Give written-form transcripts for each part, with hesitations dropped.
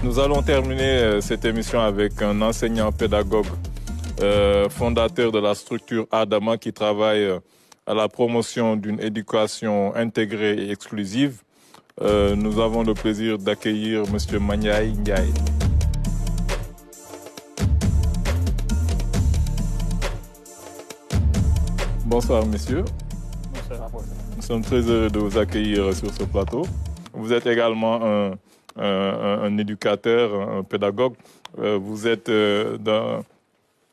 Nous allons terminer cette émission avec un enseignant pédagogue, fondateur de la structure Adama qui travaille à la promotion d'une éducation intégrée et exclusive. Nous avons le plaisir d'accueillir M. Maniaï Ndiaye. Bonsoir, messieurs. Bonsoir. Nous sommes très heureux de vous accueillir sur ce plateau. Vous êtes également un éducateur, un pédagogue. Vous êtes à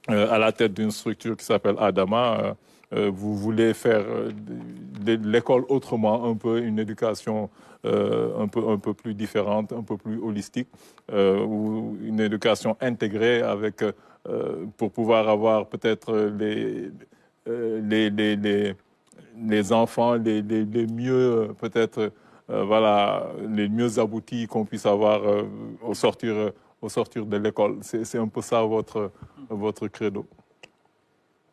la tête d'une structure qui s'appelle Adama. Vous voulez faire de l'école autrement, un peu une éducation un peu plus différente, un peu plus holistique, ou une éducation intégrée avec, pour pouvoir avoir peut-être les enfants les mieux, peut-être, voilà, les mieux aboutis qu'on puisse avoir au sortir de l'école. C'est un peu ça votre credo.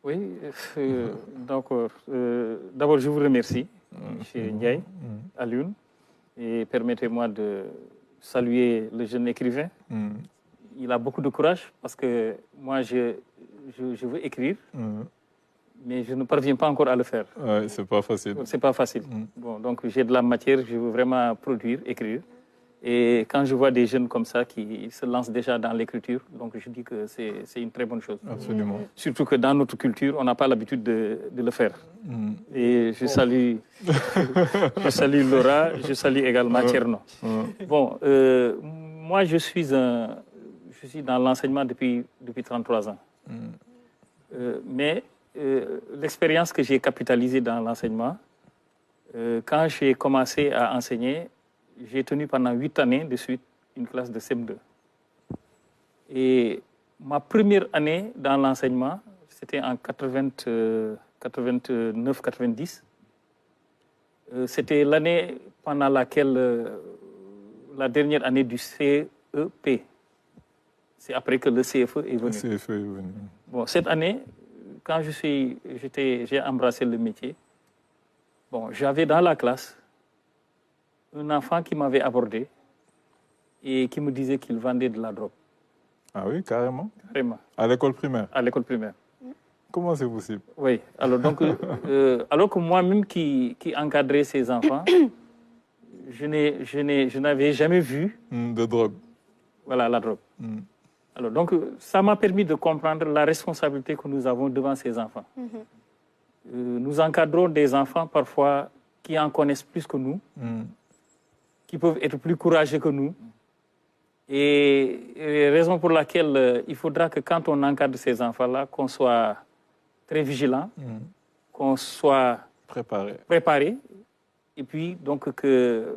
Oui, donc d'abord je vous remercie, M. Ndiaye, Alioune, et permettez-moi de saluer le jeune écrivain. Il a beaucoup de courage parce que moi je veux écrire. Mais je ne parviens pas encore à le faire. Ouais, c'est pas facile. C'est pas facile. Bon, donc j'ai de la matière, je veux vraiment produire, écrire. Et quand je vois des jeunes comme ça qui se lancent déjà dans l'écriture, donc je dis que c'est une très bonne chose. Absolument. Surtout que dans notre culture, on n'a pas l'habitude de le faire. Et je salue, Laura, je salue également Tcherno. Bon, moi je suis dans l'enseignement depuis 33 ans. Mais l'expérience que j'ai capitalisée dans l'enseignement, quand j'ai commencé à enseigner, j'ai tenu pendant 8 années de suite une classe de CM2. Et ma première année dans l'enseignement, c'était en 89-90. C'était l'année pendant laquelle, la dernière année du CEP. C'est après que le CFE est venu. Le CFE est venu. Bon, cette année, quand j'ai embrassé le métier, bon, j'avais dans la classe un enfant qui m'avait abordé et qui me disait qu'il vendait de la drogue. Ah oui, carrément? Carrément. À l'école primaire? À l'école primaire. Comment c'est possible? Oui, alors donc, alors que moi-même qui encadrais ces enfants, je n'avais jamais vu... de drogue. Voilà, la drogue. Alors, donc, ça m'a permis de comprendre la responsabilité que nous avons devant ces enfants. Nous encadrons des enfants parfois qui en connaissent plus que nous, qui peuvent être plus courageux que nous. Et raison pour laquelle il faudra que quand on encadre ces enfants-là, qu'on soit très vigilant, qu'on soit préparé, et puis donc que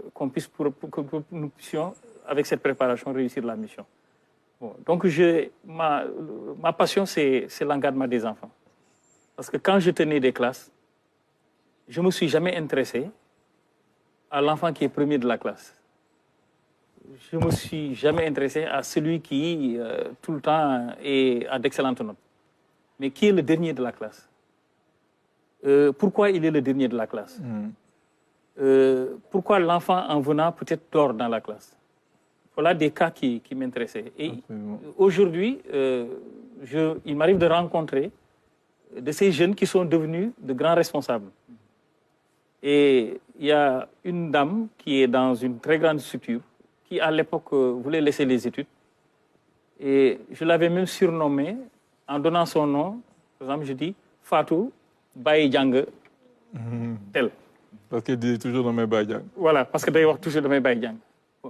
nous puissions, avec cette préparation, réussir la mission. Bon, donc, ma passion, c'est l'encadrement des enfants. Parce que quand je tenais des classes, je ne me suis jamais intéressé à l'enfant qui est premier de la classe. Je ne me suis jamais intéressé à celui qui, tout le temps, a d'excellentes notes. Mais qui est le dernier de la classe? Pourquoi il est le dernier de la classe? Pourquoi l'enfant, en venant, peut-être dort dans la classe? Voilà des cas qui m'intéressaient. Et aujourd'hui, il m'arrive de rencontrer de ces jeunes qui sont devenus de grands responsables. Et il y a une dame qui est dans une très grande structure, qui à l'époque voulait laisser les études. Et je l'avais même surnommée, en donnant son nom, par exemple, je dis Fatou Baye Djang tel. Parce qu'elle dit toujours dans mes Baye Djang. Voilà, parce que d'ailleurs toujours dans mes Baye Djang.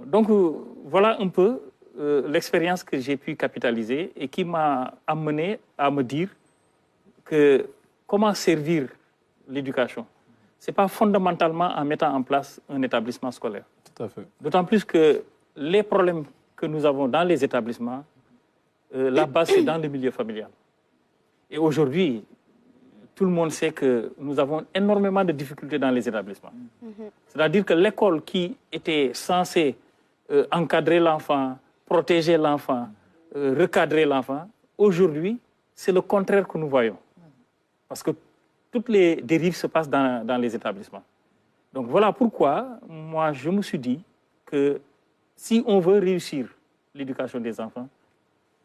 Donc, voilà un peu l'expérience que j'ai pu capitaliser et qui m'a amené à me dire que comment servir l'éducation, ce n'est pas fondamentalement en mettant en place un établissement scolaire. Tout à fait. D'autant plus que les problèmes que nous avons dans les établissements, la base, c'est dans le milieu familial. Et aujourd'hui, tout le monde sait que nous avons énormément de difficultés dans les établissements. C'est-à-dire que l'école qui était censée encadrer l'enfant, protéger l'enfant, recadrer l'enfant, aujourd'hui, c'est le contraire que nous voyons. Parce que toutes les dérives se passent dans les établissements. Donc voilà pourquoi, moi, je me suis dit que si on veut réussir l'éducation des enfants,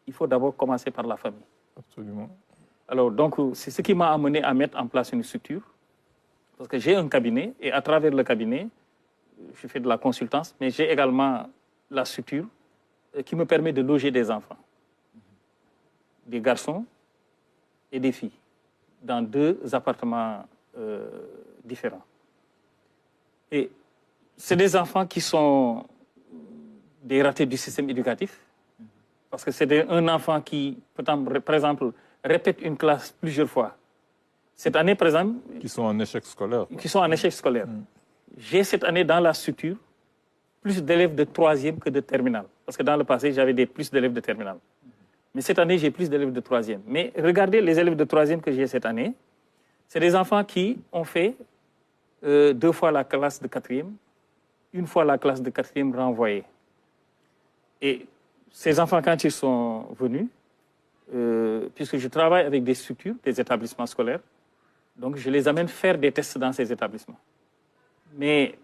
il faut d'abord commencer par la famille. Absolument. Alors, donc, c'est ce qui m'a amené à mettre en place une structure. Parce que j'ai un cabinet, et à travers le cabinet, je fais de la consultance, mais j'ai également la structure qui me permet de loger des enfants, des garçons et des filles, dans 2 appartements différents. Et c'est des enfants qui sont des ratés du système éducatif, parce que c'est un enfant qui, par exemple, répète une classe plusieurs fois. Cette année, par exemple... Qui sont en échec scolaire. Qui sont en échec scolaire. J'ai cette année dans la structure plus d'élèves de 3e que de terminale. Parce que dans le passé, j'avais plus d'élèves de terminale. Mais cette année, j'ai plus d'élèves de 3e. Mais regardez les élèves de 3e que j'ai cette année. C'est des enfants qui ont fait 2 fois la classe de 4e, 1 fois la classe de 4e renvoyée. Et ces enfants, quand ils sont venus, puisque je travaille avec des structures, des établissements scolaires, donc je les amène faire des tests dans ces établissements. Mais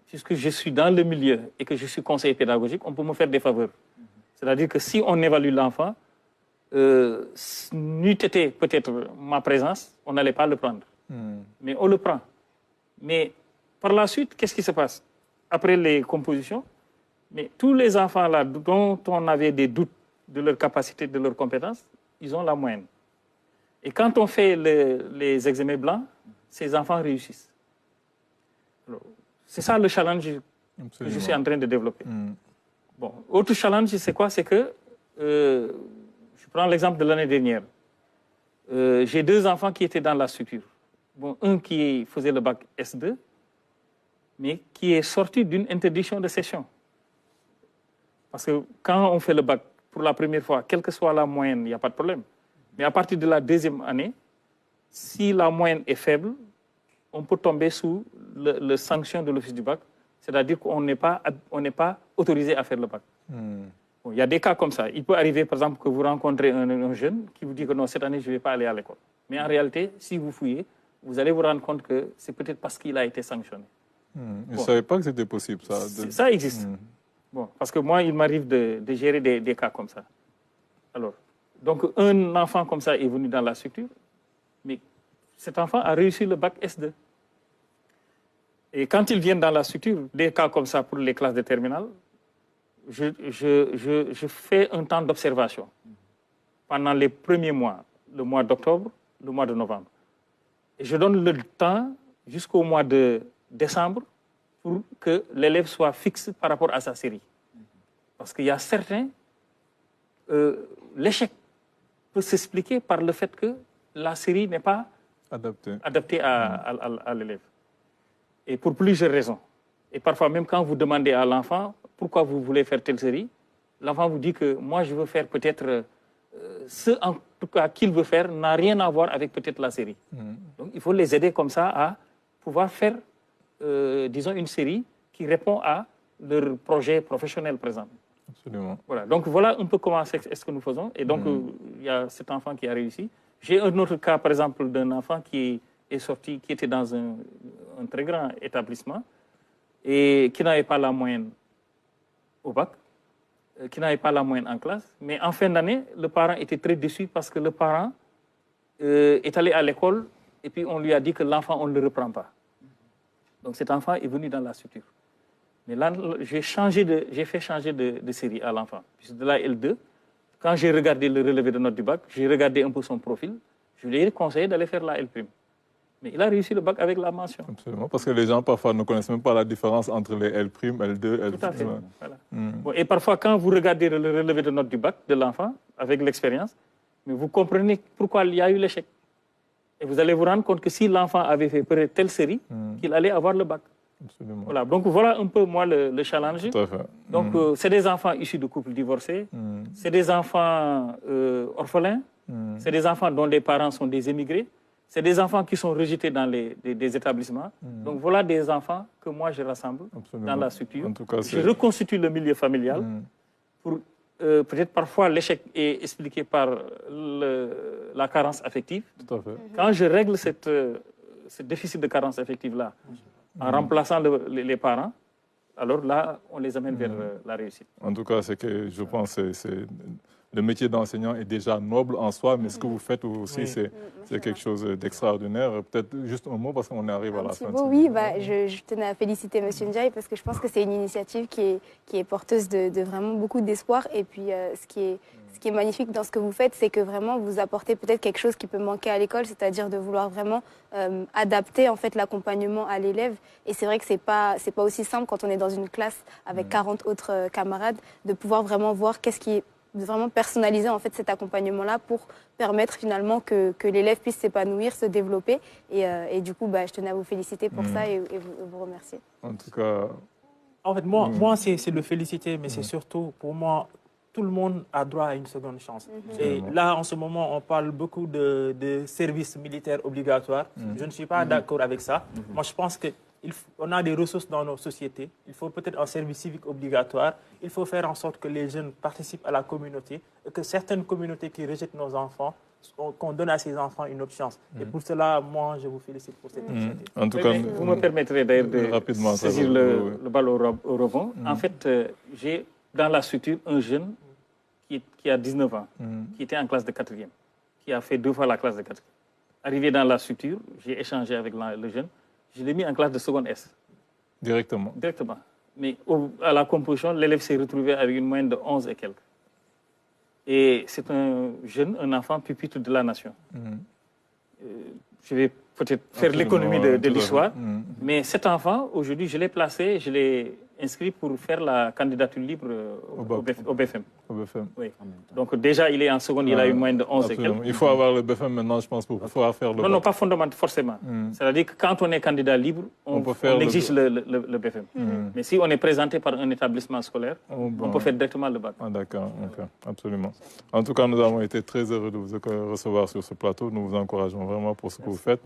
puisque je suis dans le milieu et que je suis conseiller pédagogique, on peut me faire des faveurs. C'est-à-dire que si on évalue l'enfant, n'eût été peut-être ma présence, on n'allait pas le prendre. Mais on le prend. Mais par la suite, qu'est-ce qui se passe? Après les compositions, mais tous les enfants là dont on avait des doutes de leur capacité, de leurs compétences, ils ont la moyenne. Et quand on fait les examens blancs, ces enfants réussissent. C'est ça le challenge que je suis en train de développer. Bon, autre challenge, c'est quoi? C'est que, je prends l'exemple de l'année dernière. J'ai 2 enfants qui étaient dans la structure. Bon, un qui faisait le bac S2, mais qui est sorti d'une interdiction de session. Parce que quand on fait le bac pour la première fois, quelle que soit la moyenne, il n'y a pas de problème. Mais à partir de la 2e année, si la moyenne est faible, on peut tomber sous la sanction de l'office du bac, c'est-à-dire qu'on n'est pas autorisé à faire le bac. Bon, il y a des cas comme ça. Il peut arriver, par exemple, que vous rencontrez un jeune qui vous dit que non, cette année, je ne vais pas aller à l'école. Mais en réalité, si vous fouillez, vous allez vous rendre compte que c'est peut-être parce qu'il a été sanctionné. Je ne savais pas que c'était possible, ça. Ça existe. Bon, parce que moi, il m'arrive de gérer des cas comme ça. Alors, donc, un enfant comme ça est venu dans la structure, mais cet enfant a réussi le bac S2. Et quand ils viennent dans la structure, des cas comme ça pour les classes de terminale, je fais un temps d'observation pendant les premiers mois, le mois d'octobre, le mois de novembre. Et je donne le temps jusqu'au mois de décembre pour que l'élève soit fixe par rapport à sa série. Parce qu'il y a certains, l'échec peut s'expliquer par le fait que la série n'est pas adaptée à l'élève. Et pour plusieurs raisons. Et parfois, même quand vous demandez à l'enfant pourquoi vous voulez faire telle série, l'enfant vous dit que moi, je veux faire peut-être ce en tout cas qu'il veut faire n'a rien à voir avec peut-être la série. Donc, il faut les aider comme ça à pouvoir faire, disons, une série qui répond à leur projet professionnel, par exemple. Absolument. Voilà. Donc, voilà un peu comment est ce que nous faisons. Et donc, il y a cet enfant qui a réussi. J'ai un autre cas, par exemple, d'un enfant qui est sorti, qui était dans un très grand établissement et qui n'avait pas la moyenne au bac, qui n'avait pas la moyenne en classe. Mais en fin d'année, le parent était très déçu parce que le parent est allé à l'école et puis on lui a dit que l'enfant, on ne le reprend pas. Donc cet enfant est venu dans la structure. Mais là, j'ai fait changer de série à l'enfant. Puis de la L2, quand j'ai regardé le relevé de notes du bac, j'ai regardé un peu son profil, je lui ai conseillé d'aller faire la L'. Mais il a réussi le bac avec la mention. Absolument, parce que les gens parfois ne connaissent même pas la différence entre les L', L2, L'. Tout à fait. Voilà. Bon, et parfois, quand vous regardez le relevé de notes du bac de l'enfant, avec l'expérience, vous comprenez pourquoi il y a eu l'échec. Et vous allez vous rendre compte que si l'enfant avait fait peut-être telle série, qu'il allait avoir le bac. Absolument. Voilà. Donc voilà un peu, moi, le challenge. Tout à fait. Donc, c'est des enfants issus de couples divorcés, c'est des enfants orphelins, c'est des enfants dont les parents sont des émigrés, c'est des enfants qui sont rejetés dans des établissements. Donc voilà des enfants que moi je rassemble dans la structure. En tout cas, je reconstitue le milieu familial pour peut-être parfois l'échec est expliqué par la carence affective. Tout à fait. Quand je règle ce déficit de carence affective-là, en remplaçant les parents, alors là, on les amène vers la réussite. En tout cas, c'est que je pense que le métier d'enseignant est déjà noble en soi, mais ce que vous faites aussi, c'est quelque chose d'extraordinaire. Peut-être juste un mot, parce qu'on arrive à la fin. Oui, je tenais à féliciter M. Ndiaye, parce que je pense que c'est une initiative qui est porteuse de vraiment beaucoup d'espoir. Et puis, ce qui est magnifique dans ce que vous faites, c'est que vraiment, vous apportez peut-être quelque chose qui peut manquer à l'école, c'est-à-dire de vouloir vraiment adapter en fait, l'accompagnement à l'élève. Et c'est vrai que c'est pas aussi simple quand on est dans une classe avec 40 autres camarades, de pouvoir vraiment voir qu'est-ce qui est vraiment personnaliser en fait cet accompagnement-là pour permettre finalement que l'élève puisse s'épanouir, se développer. Et du coup, je tenais à vous féliciter pour ça et vous remercier. En tout cas... En fait, moi c'est le féliciter, mais c'est surtout, pour moi, tout le monde a droit à une seconde chance. Et là, en ce moment, on parle beaucoup de service militaire obligatoire. Je ne suis pas d'accord avec ça. Moi, je pense qu'on a des ressources dans nos sociétés. Il faut peut-être un service civique obligatoire. Il faut faire en sorte que les jeunes participent à la communauté et que certaines communautés qui rejettent nos enfants, qu'on donne à ces enfants une autre chance. Et pour cela, moi, je vous félicite pour cette initiative. En tout cas, vous me permettrez d'ailleurs de saisir le bal au rebond. En fait, j'ai dans la structure un jeune qui a 19 ans, qui était en classe de 4e, qui a fait 2 fois la classe de 4e. Arrivé dans la structure, j'ai échangé avec le jeune. Je l'ai mis en classe de seconde S. Directement. Mais à la composition, l'élève s'est retrouvé avec une moyenne de 11 et quelques. Et c'est un jeune, un enfant pupitre de la nation. Je vais peut-être faire l'économie de l'histoire. Mais cet enfant, aujourd'hui, je l'ai placé, je l'ai inscrit pour faire la candidature libre au BFM. Oui. Donc déjà, il est en seconde, il a une moyenne de 11 et quelques. Il faut avoir le BFM maintenant, je pense, pour pouvoir faire le... Non, pas fondamentalement, forcément. C'est-à-dire que quand on est candidat libre, on exige le BFM. Mais si on est présenté par un établissement scolaire, on peut faire directement le bac. D'accord, absolument. En tout cas, nous avons été très heureux de vous recevoir sur ce plateau. Nous vous encourageons vraiment pour ce que vous faites.